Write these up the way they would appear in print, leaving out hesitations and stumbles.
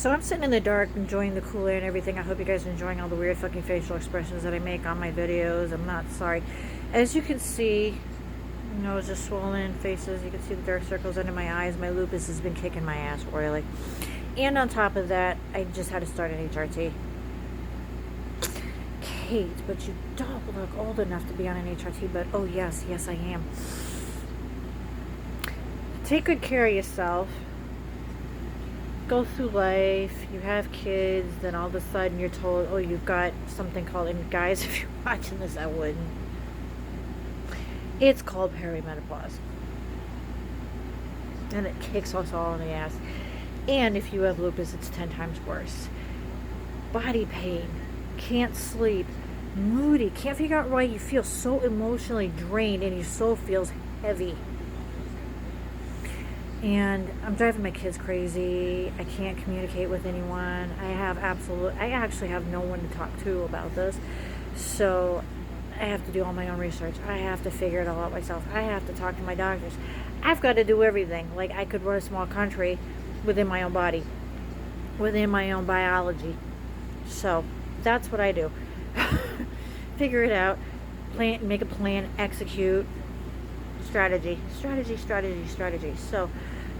So I'm sitting in the dark enjoying the cool air and everything. I hope you guys are enjoying all the weird fucking facial expressions that I make on my videos. I'm not sorry. As you can see, nose is swollen, faces, you can see the dark circles under my eyes. My lupus has been kicking my ass royally. And on top of that, I just had to start an HRT. Kate, but you don't look old enough to be on an HRT, but oh yes, I am. Take good care of yourself. Go through life, you have kids, then all of a sudden you're told, oh, you've got something called, and guys, if you're watching this, I wouldn't. It's called perimenopause. And it kicks us all in the ass. And if you have lupus, it's 10 times worse. Body pain, can't sleep, moody, can't figure out why you feel so emotionally drained and your soul feels heavy. And I'm driving my kids crazy. I can't communicate with anyone. I actually have no one to talk to about this. So I have to do all my own research. I have to figure it all out myself. I have to talk to my doctors. I've got to do everything. Like, I could run a small country within my own body, within my own biology. So that's what I do. Figure it out, plan, make a plan, execute. Strategy. So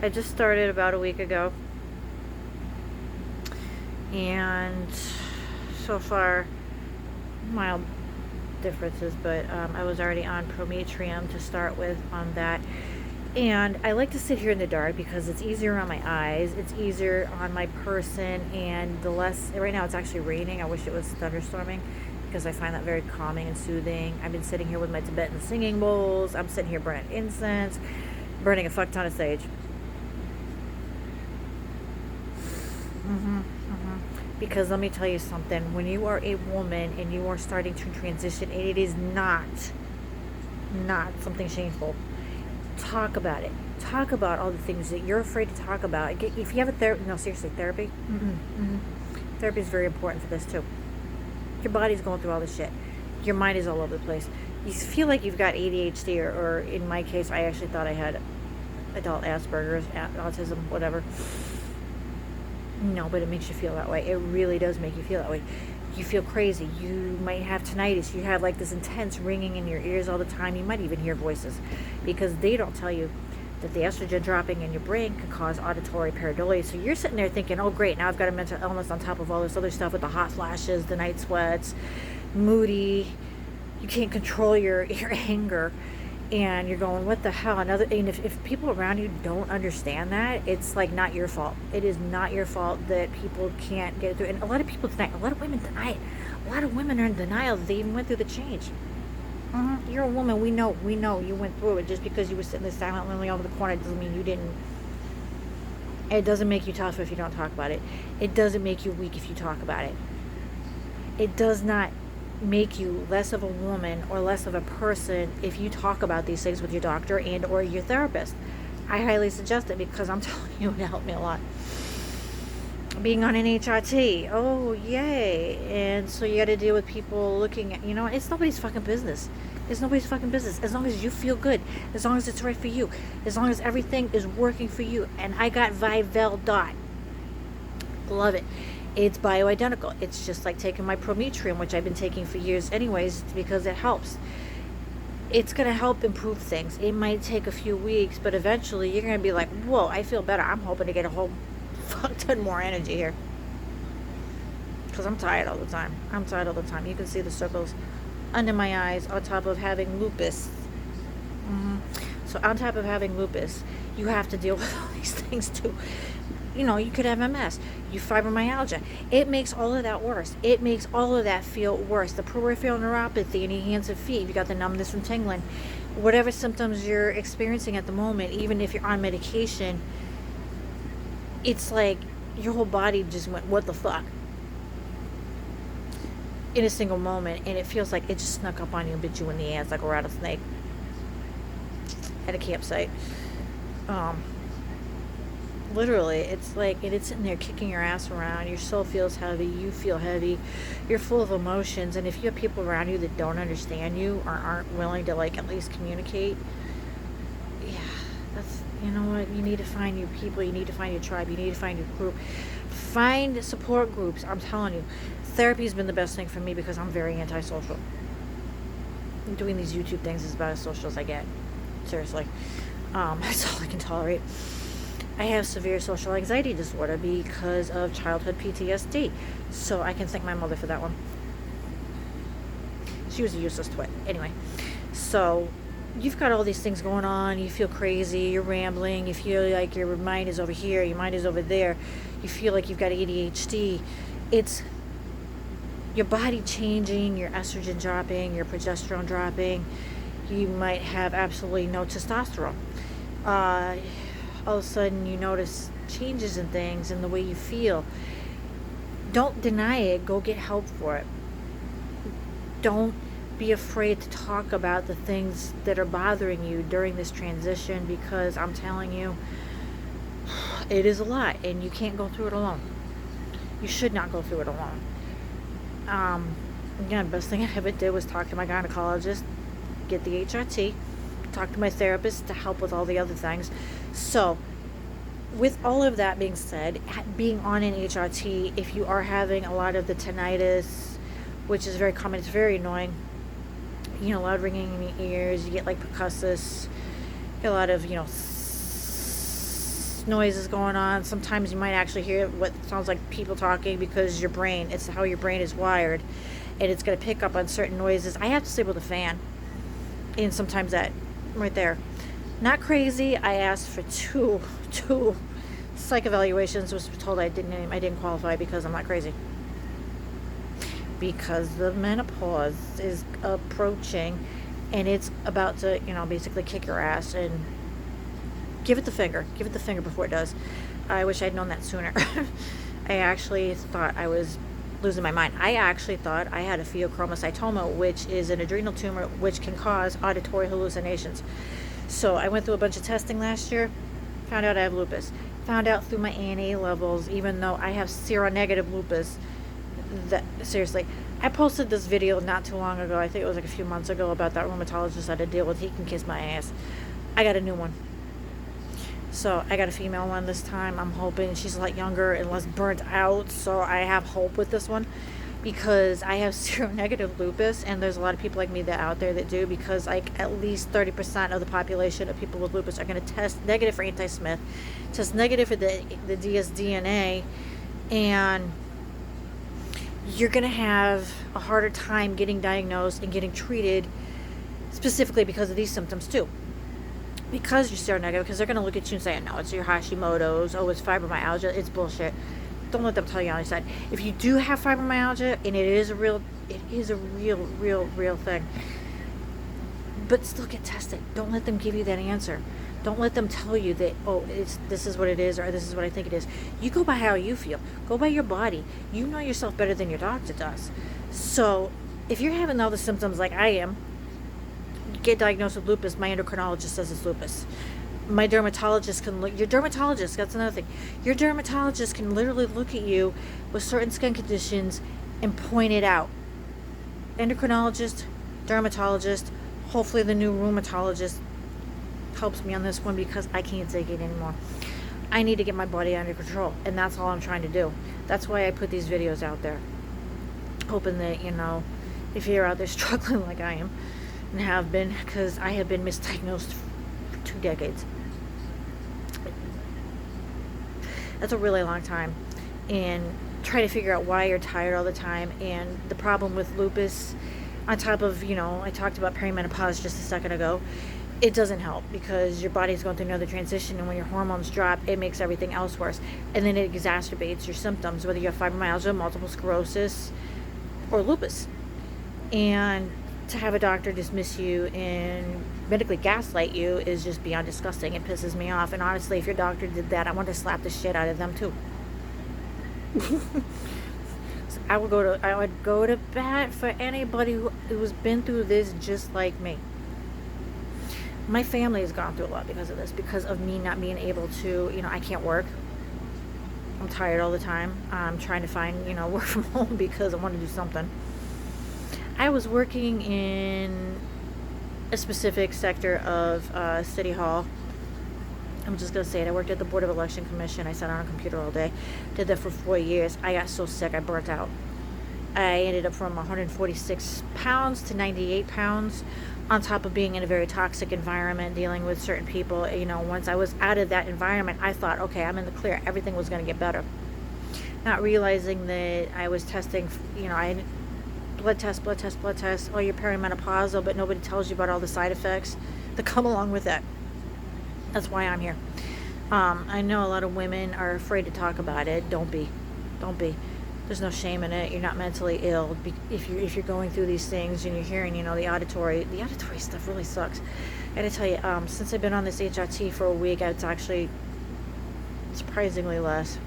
I just started about a week ago, and so far mild differences, but I was already on Prometrium to start with on that. And I like to sit here in the dark because it's easier on my eyes, it's easier on my person, and the less, right now it's actually raining, I wish it was thunderstorming, because I find that very calming and soothing. I've been sitting here with my Tibetan singing bowls. I'm sitting here burning incense, burning a fuck ton of sage. Because let me tell you something. When you are a woman and you are starting to transition, and it is not something shameful, talk about it. Talk about all the things that you're afraid to talk about. If you have a therapy, no, seriously, therapy. Therapy is very important for this too. Your body's going through all this shit. Your mind is all over the place. You feel like you've got ADHD, or in my case, I actually thought I had adult Asperger's, autism, whatever. No, but it makes you feel that way. It really does make you feel that way. You feel crazy. You might have tinnitus. You have like this intense ringing in your ears all the time. You might even hear voices, because they don't tell you that the estrogen dropping in your brain can cause auditory pareidolia. So you're sitting there thinking, oh great, now I've got a mental illness on top of all this other stuff with the hot flashes, the night sweats, moody, you can't control your anger, and you're going, what the hell? And if people around you don't understand that, it's like not your fault. It is not your fault that people can't get through. And a lot of people deny it. A lot of women deny it. A lot of women are in denial that they even went through the change. You're a woman. We know you went through it. Just because you were sitting there silently over the corner doesn't mean you didn't. It doesn't make you tough if you don't talk about it. It doesn't make you weak if you talk about it. It does not make you less of a woman or less of a person if you talk about these things with your doctor and or your therapist. I highly suggest it, because I'm telling you, it helped me a lot. Being on an HRT, oh yay. And so you got to deal with people looking at, it's nobody's fucking business. It's nobody's fucking business. As long as you feel good, as long as it's right for you, as long as everything is working for you. And I got Vivel Dot. Love it. It's bioidentical. It's just like taking my Prometrium, which I've been taking for years anyways, because it helps. It's going to help improve things. It might take a few weeks, but eventually you're going to be like, whoa, I feel better. I'm hoping to get a whole fuck ton more energy here, because I'm tired all the time. You can see the circles under my eyes on top of having lupus. So on top of having lupus, you have to deal with all these things too. You could have MS, you fibromyalgia. It makes all of that worse. It makes all of that feel worse. The peripheral neuropathy in your hands and feet, you got the numbness and tingling, whatever symptoms you're experiencing at the moment, even if you're on medication, it's like your whole body just went, what the fuck? In a single moment, and it feels like it just snuck up on you and bit you in the ass like a rattlesnake at a campsite. Literally, it's like, and it's sitting there kicking your ass around. Your soul feels heavy. You feel heavy. You're full of emotions. And if you have people around you that don't understand you or aren't willing to like at least communicate, you know what? You need to find your people. You need to find your tribe. You need to find your group. Find support groups. I'm telling you, therapy has been the best thing for me because I'm very antisocial. Doing these YouTube things is about as social as I get. Seriously. That's all I can tolerate. I have severe social anxiety disorder because of childhood PTSD. So I can thank my mother for that one. She was a useless twit. Anyway, so you've got all these things going on. You feel crazy. You're rambling. You feel like your mind is over here. Your mind is over there. You feel like you've got ADHD. It's your body changing, your estrogen dropping, your progesterone dropping. You might have absolutely no testosterone. All of a sudden you notice changes in things and the way you feel. Don't deny it. Go get help for it. Don't be afraid to talk about the things that are bothering you during this transition, because I'm telling you, it is a lot and you can't go through it alone. You should not go through it alone. Again, best thing I ever did was talk to my gynecologist, get the HRT, talk to my therapist to help with all the other things. So with all of that being said, being on an HRT, if you are having a lot of the tinnitus, which is very common, it's very annoying, loud ringing in the ears, you get like percussus, you get a lot of, noises going on. Sometimes you might actually hear what sounds like people talking, because your brain, it's how your brain is wired, and it's going to pick up on certain noises. I have to disable the fan, and sometimes that right there. Not crazy. I asked for two psych evaluations, was told I didn't qualify because I'm not crazy. Because the menopause is approaching and it's about to, basically kick your ass and give it the finger. Give it the finger before it does. I wish I'd known that sooner. I actually thought I was losing my mind. I actually thought I had a pheochromocytoma, which is an adrenal tumor which can cause auditory hallucinations. So I went through a bunch of testing last year, found out I have lupus. Found out through my ANA levels, even though I have seronegative lupus, that seriously, I posted this video not too long ago, I think it was like a few months ago, about that rheumatologist I had to deal with. He can kiss my ass. I got a new one. So I got a female one this time. I'm hoping she's a lot younger and less burnt out, so I have hope with this one, because I have seronegative lupus, and there's a lot of people like me that out there that do, because like at least 30% of the population of people with lupus are going to test negative for anti-Smith, test negative for the dsDNA, and you're going to have a harder time getting diagnosed and getting treated, specifically because of these symptoms too. Because you're seronegative, because they're going to look at you and say, no, it's your Hashimoto's, oh, it's fibromyalgia. It's bullshit. Don't let them tell you on the side. If you do have fibromyalgia, and it is a real thing, but still get tested. Don't let them give you that answer. Don't let them tell you that, oh, this is what it is, or this is what I think it is. You go by how you feel. Go by your body. You know yourself better than your doctor does. So if you're having all the symptoms like I am, get diagnosed with lupus, my endocrinologist says it's lupus. My dermatologist can look, your dermatologist, that's another thing. Your dermatologist can literally look at you with certain skin conditions and point it out. Endocrinologist, dermatologist, hopefully the new rheumatologist helps me on this one, because I can't take it anymore. I need to get my body under control, and that's all I'm trying to do. That's why I put these videos out there, hoping that, if you're out there struggling like I am and have been, because I have been misdiagnosed for 2 decades. That's a really long time, and try to figure out why you're tired all the time. And the problem with lupus, on top of, I talked about perimenopause just a second ago, it doesn't help, because your body's going through another transition, and when your hormones drop, it makes everything else worse, and then it exacerbates your symptoms, whether you have fibromyalgia, multiple sclerosis, or lupus. And to have a doctor dismiss you and medically gaslight you is just beyond disgusting. It pisses me off, and honestly, if your doctor did that, I want to slap the shit out of them too. So I would go to bat for anybody who's been through this just like me. My family has gone through a lot because of this, because of me not being able to, I can't work. I'm tired all the time. I'm trying to find, work from home because I want to do something. I was working in a specific sector of City Hall, I'm just going to say it. I worked at the Board of Election Commission. I sat on a computer all day. Did that for 4 years. I got so sick, I burnt out. I ended up from 146 pounds to 98 pounds, on top of being in a very toxic environment, dealing with certain people. You know, once I was out of that environment, I thought, okay, I'm in the clear. Everything was going to get better. Not realizing that I was testing, you know, I blood test, oh, you're perimenopausal, but nobody tells you about all the side effects that come along with that. That's why I'm here. I know a lot of women are afraid to talk about it. Don't be. There's no shame in it. You're not mentally ill. If you're going through these things and you're hearing, you know, the auditory stuff really sucks. And I tell you, since I've been on this HRT for a week, it's actually surprisingly less.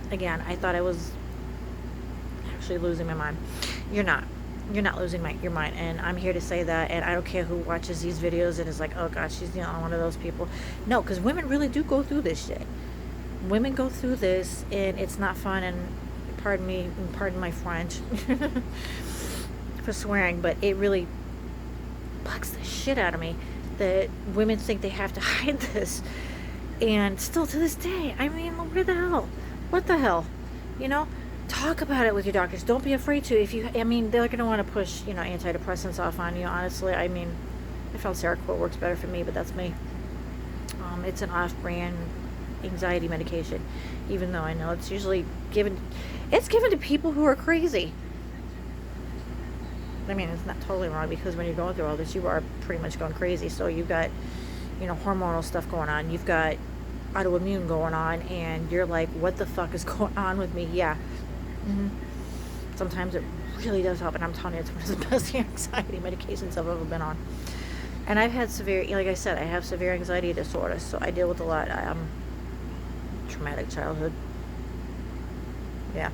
Again, I thought I was actually losing my mind. You're not. You're not losing your mind, and I'm here to say that. And I don't care who watches these videos and is like, oh God, she's, you know, one of those people. No, because women really do go through this shit. Women go through this, and it's not fun. And pardon my French for swearing, but it really bugs the shit out of me that women think they have to hide this. And still to this day, I mean, where the hell? What the hell? You know? Talk about it with your doctors. Don't be afraid to. I mean, they're going to want to push, you know, antidepressants off on you. Honestly, I mean, I found Seroquel works better for me, but that's me. It's an off-brand anxiety medication, even though I know it's usually given to people who are crazy. I mean, it's not totally wrong, because when you're going through all this, you are pretty much going crazy. So you've got, you know, hormonal stuff going on. You've got autoimmune going on, and you're like, what the fuck is going on with me? Yeah. Sometimes it really does help, and I'm telling you, it's one of the best anxiety medications I've ever been on. And I've had like I said, I have severe anxiety disorder, so I deal with a lot. Traumatic childhood. Yeah.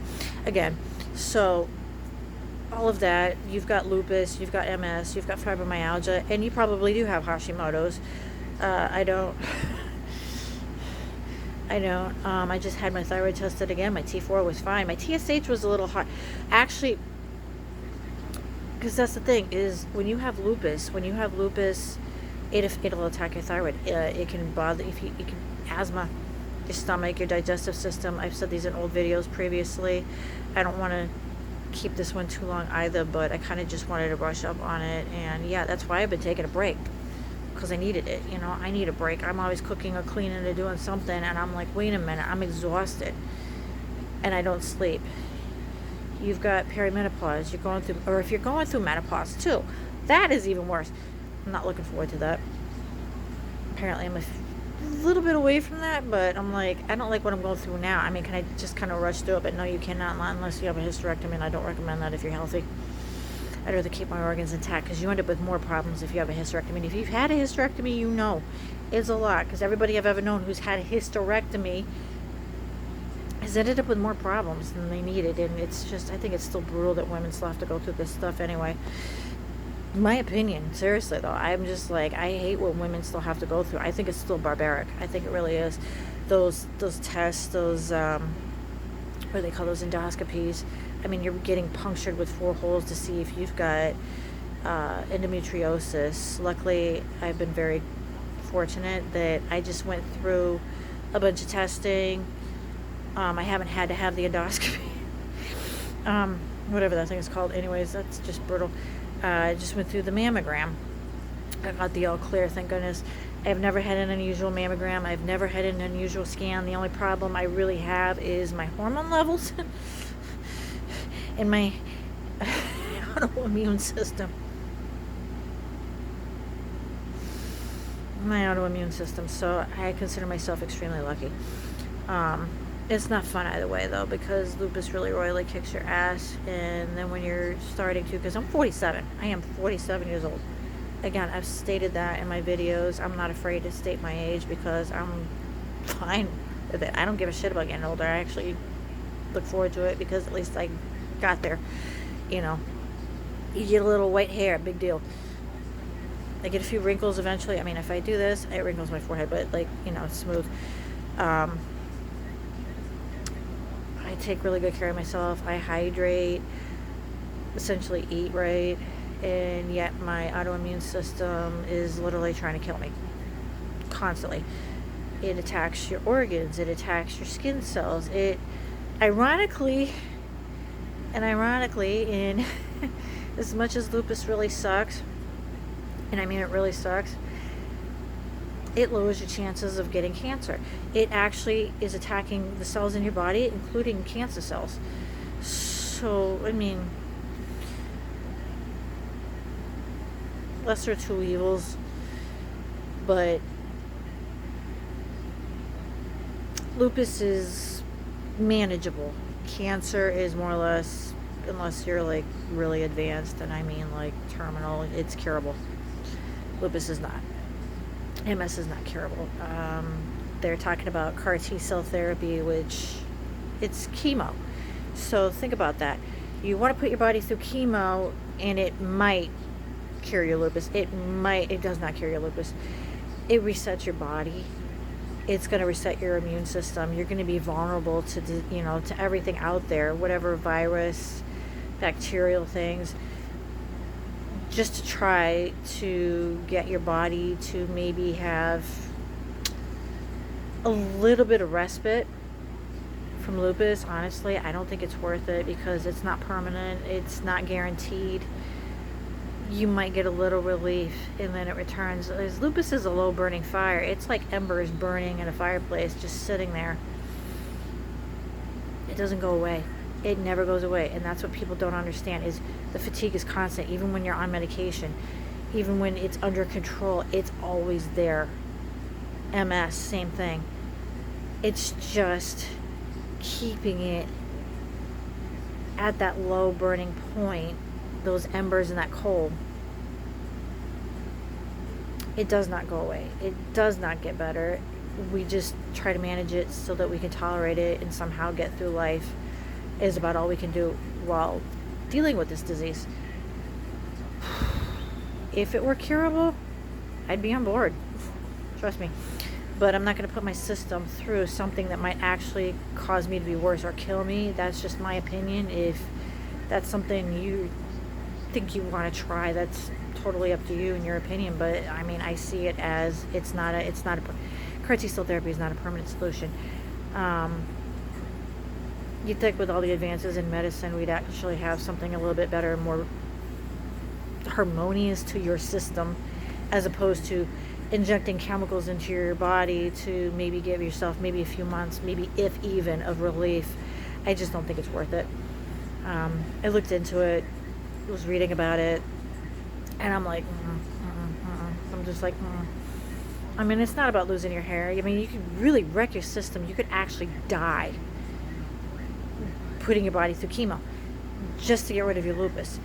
Again, so all of that, you've got lupus, you've got MS, you've got fibromyalgia, and you probably do have Hashimoto's. I don't. I just had my thyroid tested again. My T4 was fine. My TSH was a little high. Actually, because that's the thing, is when you have lupus, it'll attack your thyroid. It can bother, it can asthma, your stomach, your digestive system. I've said these in old videos previously. I don't want to keep this one too long either, but I kind of just wanted to brush up on it. And yeah, that's why I've been taking a break, because I needed it. You know, I need a break. I'm always cooking or cleaning or doing something, and I'm like, wait a minute, I'm exhausted, and I don't sleep. You've got perimenopause. You're going through, or if you're going through menopause too, that is even worse. I'm not looking forward to that. Apparently, I'm a little bit away from that, but I'm like, I don't like what I'm going through now. I mean, can I just kind of rush through it? But no, you cannot, unless you have a hysterectomy, and I don't recommend that if you're healthy. I'd rather keep my organs intact, because you end up with more problems if you have a hysterectomy. And if you've had a hysterectomy, you know it's a lot, because everybody I've ever known who's had a hysterectomy has ended up with more problems than they needed. And it's just, I think it's still brutal that women still have to go through this stuff anyway. In my opinion, seriously though, I'm just like, I hate what women still have to go through. I think it's still barbaric. I think it really is. Those tests, those what do they call those, endoscopies? I mean, you're getting punctured with 4 holes to see if you've got endometriosis. Luckily, I've been very fortunate that I just went through a bunch of testing. I haven't had to have the endoscopy. Whatever that thing is called. Anyways, that's just brutal. I just went through the mammogram. I got the all clear, thank goodness. I've never had an unusual mammogram. I've never had an unusual scan. The only problem I really have is my hormone levels and my autoimmune system. So I consider myself extremely lucky. It's not fun either way though, because lupus really royally kicks your ass. And then when you're starting to, because I'm 47, I am 47 years old. Again, I've stated that in my videos. I'm not afraid to state my age, because I'm fine with it. I don't give a shit about getting older. I actually look forward to it, because at least I got there. You know, you get a little white hair, big deal. I get a few wrinkles eventually. I mean, if I do this, it wrinkles my forehead, but like, you know, it's smooth. I take really good care of myself. I hydrate, essentially eat right, and yet my autoimmune system is literally trying to kill me constantly. It attacks your organs. It attacks your skin cells. It, ironically, in as much as lupus really sucks, and I mean it really sucks, it lowers your chances of getting cancer. It actually is attacking the cells in your body, including cancer cells. So, I mean, lesser of two evils, but lupus is manageable. Cancer is more or less, unless you're like really advanced, and I mean like terminal, it's curable. Lupus is not. MS is not curable. They're talking about CAR T cell therapy, which it's chemo. So think about that. You want to put your body through chemo, and it might cure your lupus. It does not cure your lupus. It resets your body. It's going to reset your immune system. You're going to be vulnerable to, to everything out there, whatever virus, bacterial things, just to try to get your body to maybe have a little bit of respite from lupus. Honestly, I don't think it's worth it because it's not permanent. It's not guaranteed. You might get a little relief and then it returns. As lupus is a low burning fire. It's like embers burning in a fireplace, just sitting there. It doesn't go away. It never goes away. And that's what people don't understand, is the fatigue is constant. Even when you're on medication, even when it's under control, it's always there. MS, same thing. It's just keeping it at that low burning point, those embers in that coal. It does not go away. It does not get better. We just try to manage it so that we can tolerate it and somehow get through life, is about all we can do while dealing with this disease. If it were curable, I'd be on board. Trust me. But I'm not going to put my system through something that might actually cause me to be worse or kill me. That's just my opinion. If that's something you think you want to try, that's totally up to you and your opinion. But I mean, I see it as it's not a CAR T cell therapy is not a permanent solution. You'd think with all the advances in medicine, we'd actually have something a little bit better, more harmonious to your system, as opposed to injecting chemicals into your body to maybe give yourself maybe a few months, maybe if even, of relief. I just don't think it's worth it. I looked into it, was reading about it, and I'm like, I'm just like, I mean, it's not about losing your hair. I mean, you could really wreck your system. You could actually die putting your body through chemo just to get rid of your lupus.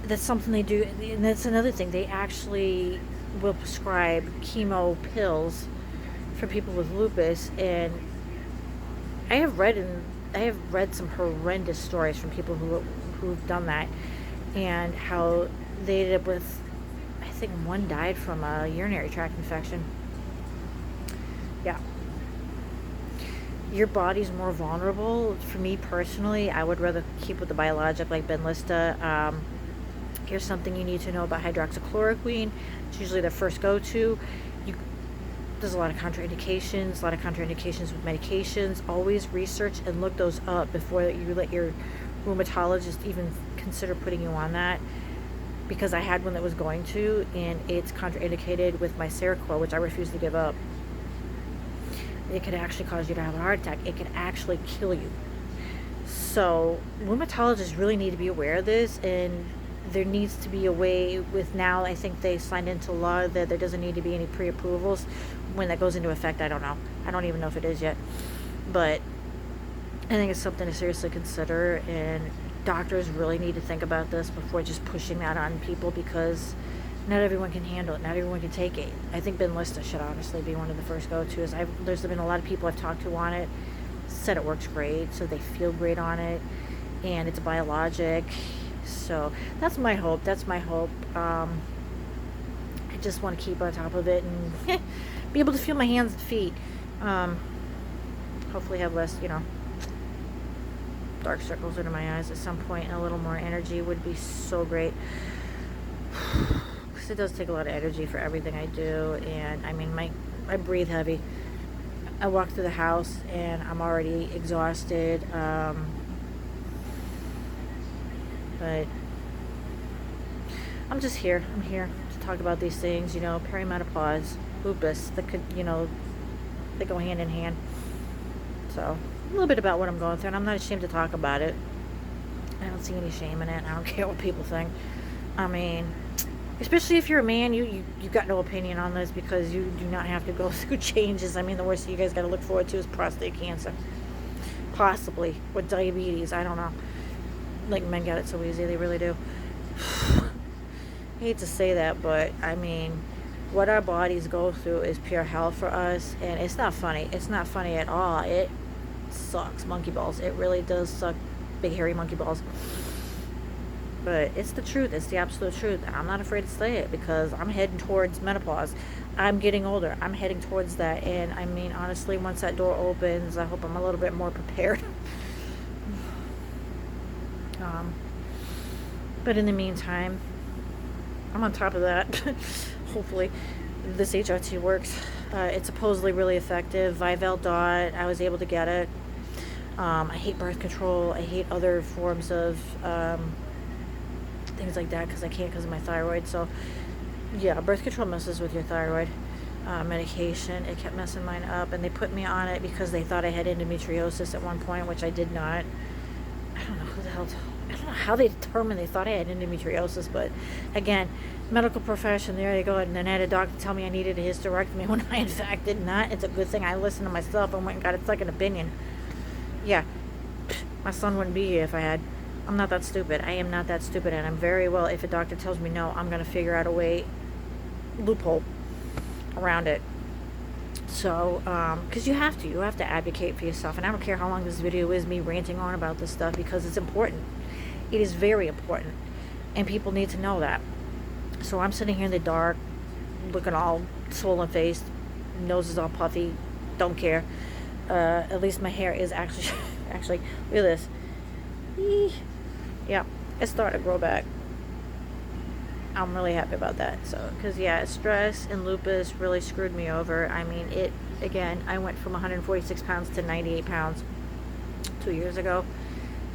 That's something they do, and that's another thing. They actually will prescribe chemo pills for people with lupus, and I have read some horrendous stories from people who've done that, and how they ended up with, I think one died from a urinary tract infection. Yeah. Your body's more vulnerable. For me personally, I would rather keep with the biologic like Benlysta. Here's something you need to know about hydroxychloroquine. It's usually the first go-to. There's a lot of contraindications with medications. Always research and look those up before you let your rheumatologist even consider putting you on that. Because I had one that was going to, and it's contraindicated with my Seroquel, which I refuse to give up. It could actually cause you to have a heart attack. It could actually kill you. So rheumatologists really need to be aware of this, and there needs to be a way with, now I think they signed into law that there doesn't need to be any pre-approvals. When that goes into effect, I don't know. I don't even know if it is yet. But I think it's something to seriously consider, and doctors really need to think about this before just pushing that on people, because not everyone can handle it. Not everyone can take it. I think Benlysta should honestly be one of the first go-tos. There's been a lot of people I've talked to on it, said it works great, so they feel great on it, and it's a biologic. So that's my hope. I just want to keep on top of it and be able to feel my hands and feet. Hopefully have less, dark circles under my eyes at some point, and a little more energy would be so great. Because it does take a lot of energy for everything I do, and I mean, I breathe heavy. I walk through the house and I'm already exhausted. But I'm just here. I'm here to talk about these things, perimenopause, lupus, that could, they go hand in hand. So, a little bit about what I'm going through, and I'm not ashamed to talk about it. I don't see any shame in it. I don't care what people think. I mean, especially if you're a man, you've got no opinion on this, because you do not have to go through changes. I mean, the worst you guys got to look forward to is prostate cancer. Possibly. With diabetes. I don't know. Like, men got it so easy. They really do. I hate to say that, but I mean, what our bodies go through is pure hell for us, and it's not funny. It's not funny at all. It sucks monkey balls. It really does suck big hairy monkey balls. But it's the truth. It's the absolute truth. And I'm not afraid to say it, because I'm heading towards menopause. I'm getting older. I'm heading towards that. And I mean, honestly, once that door opens, I hope I'm a little bit more prepared. But in the meantime, I'm on top of that. Hopefully this HRT works. It's supposedly really effective. Vivel dot, I was able to get it. I hate birth control. I hate other forms of things like that, because I can't, because of my thyroid. So yeah, birth control messes with your thyroid. Medication, it kept messing mine up, and they put me on it because they thought I had endometriosis at one point, which I did not. I don't know who the hell, I don't know how they determined they thought I had endometriosis, but again, medical profession, there you go. And then I had a doctor tell me I needed a hysterectomy when I in fact did not. It's a good thing I listened to myself and went and got a second opinion. Yeah, my son wouldn't be here if I had. I'm not that stupid. I am not that stupid, and I'm very well, if a doctor tells me no, I'm going to figure out a way, loophole around it. So, because you have to advocate for yourself, and I don't care how long this video is, me ranting on about this stuff, because it's important. It is very important, and people need to know that. So I'm sitting here in the dark, looking all swollen faced, nose is all puffy, don't care. At least my hair is actually, look at this. Yeah, it's starting to grow back. I'm really happy about that. So, because yeah, stress and lupus really screwed me over. I mean, again, I went from 146 pounds to 98 pounds 2 years ago.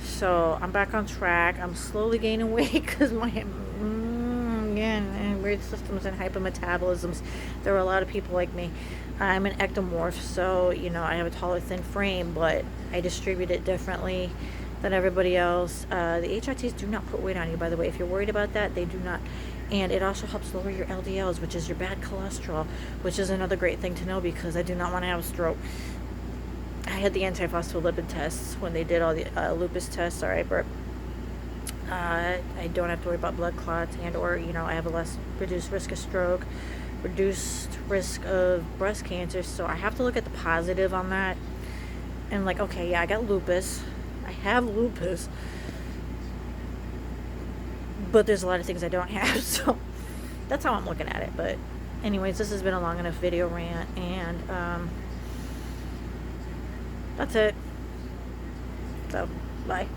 So I'm back on track. I'm slowly gaining weight because my and weird systems and hypermetabolisms. There are a lot of people like me. I'm an ectomorph, so I have a taller, thin frame, but I distribute it differently than everybody else. The HRTs do not put weight on you, by the way. If you're worried about that, they do not. And it also helps lower your LDLs, which is your bad cholesterol, which is another great thing to know, because I do not want to have a stroke. I had the antiphospholipid tests when they did all the lupus tests. All right, but I don't have to worry about blood clots, and or I have a less reduced risk of stroke, reduced risk of breast cancer. So I have to look at the positive on that, and like, okay, yeah, I got lupus. I have lupus, but there's a lot of things I don't have, so that's how I'm looking at it. But anyways, this has been a long enough video rant, and that's it. So, bye.